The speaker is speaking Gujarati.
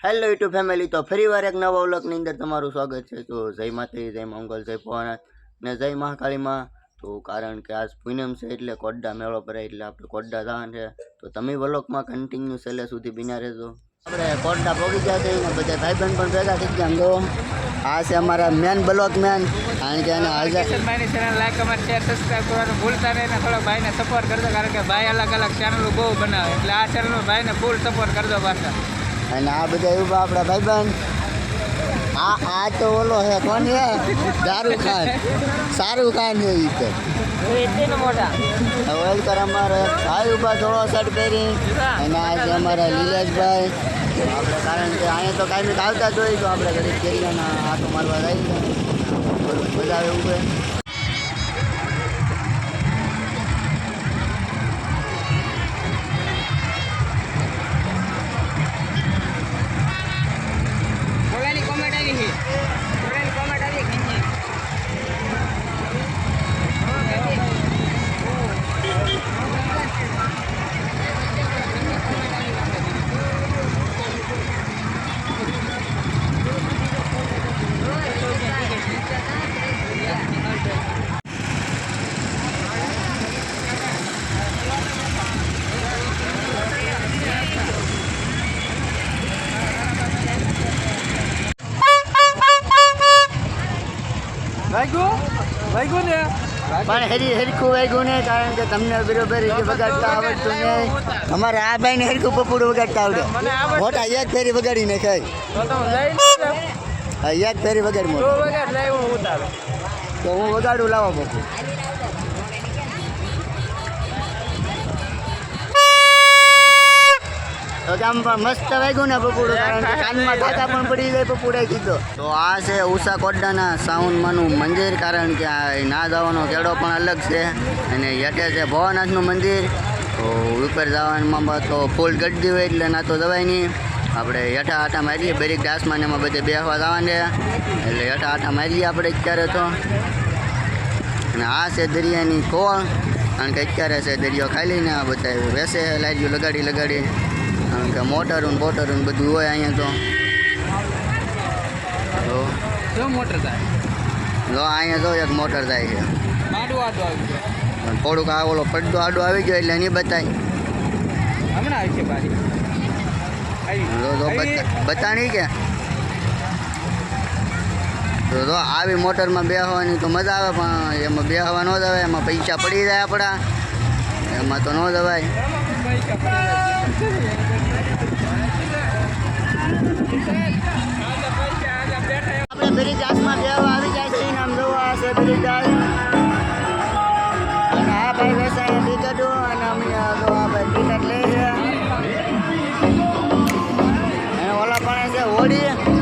હેલો યુટ્યુબ ફેમિલી, તો ફરીવાર એક નવા વ્લોગની અંદર તમારું સ્વાગત છે. તો જય માતાજી, જય મંગલ, જય ભોળાનાથ ને જય મહાકાળીમાં. તો કારણ કે આજ પૂનમ છે એટલે કોડડા મેળો ભરાય એટલે આપણે કોડડા જવાનું છે. તો તમે વ્લોગમાં કન્ટિન્યુ છેલ્લે સુધી બિના રહેજો. આપણે કોડડા પહોંચી ગયા છે ને બધા ભાઈબંધ પણ ભેગા થઈ ગયા. તો આ છે અમારા મેન બ્લોગ મેન, કારણ કે એને ભાઈની channel like comment share subscribe કરવાનું ભૂલતા નહીં ને થોડો ભાઈને સપોર્ટ કરજો, કારણ કે ભાઈ અલગ અલગ ચેનલો બહુ બનાવે એટલે આ ચેનલમાં ભાઈને ફૂલ સપોર્ટ કરજો પાછા. અને આ બધા ઉભા આપણા ભાઈબંધ. આ તો ઓલો છે, કોણ છે? શાહરુખ ખાન છે. મોટા વેલકર અમારે ભાઈ ઉભા થોડો શર્ટ પહેરી. અને આ છે અમારા લીલેશભાઈ. આપણે કારણ કે અહીંયા તો કાંઈ આવતા જ હોય, તો આપણે ઘડી કેરીના આટો મારવા જાય બધા એવું છે. પણ હરખું વાગ્યું નહીં, કારણ કે તમને બરોબર વગાડતા આવડતું નહીં. અમારે આ ભાઈને હરખું પપુડું વગાડતા આવડે. મોટા એક ફેરી વગાડી નાખાય. હા, એક ફેરી વગાડ તો હું વગાડું. લાવો પપ્પુ. તો આમ પણ મસ્ત વાગ્યું ને પપુડું, કારણ કે કાનમાં ઢાકા પણ પડી જાય પપુડે કીધો. તો આ છે ઉષા કોડડાના સાઉન્ડમાંનું મંદિર, કારણ કે આ ના જવાનો કેડો પણ અલગ છે. અને હેઠે છે ભોળાનાથનું મંદિર. તો ઉપર જવામાં તો ફૂલ ગడ్ડી હોય એટલે ના તો જવાય નહીં. આપણે હેઠા આટા મારીએ, બેરીક ઘાસમાં એમાં બધે બેસવા જવાનું છે એટલે હેઠા આટા મારીએ આપણે અત્યારે તો. અને આ છે દરિયાની કોળ, કારણ કે અત્યારે છે દરિયો ખાલી ને આ બધા બેસે લાઈટ લગાડી કારણ કે મોટરું બોટરું બધું હોય અહીંયા. તો મોટર થાય જો અહીંયા તો એક મોટર જાય છે. પણ થોડુંક આ ઓલો પડદો આડો આવી ગયો એટલે નહીં બતાય. બતાણી કે તો આવી મોટરમાં બેસવાની તો મજા આવે, પણ એમાં બેસવા ન જવાય. એમાં પૈસા પડી જાય આપણા, એમાં તો ન જવાય. આપણે બ્રિજ આસમાં બેસવા આવી જાય છે. નામ જોવા છે બ્રિજ અને આ ભાઈ બેસાય ટિકટો અને અમે આ ભાઈ ટિકટ લે છે. અને ઓલા પણ છે હોડી.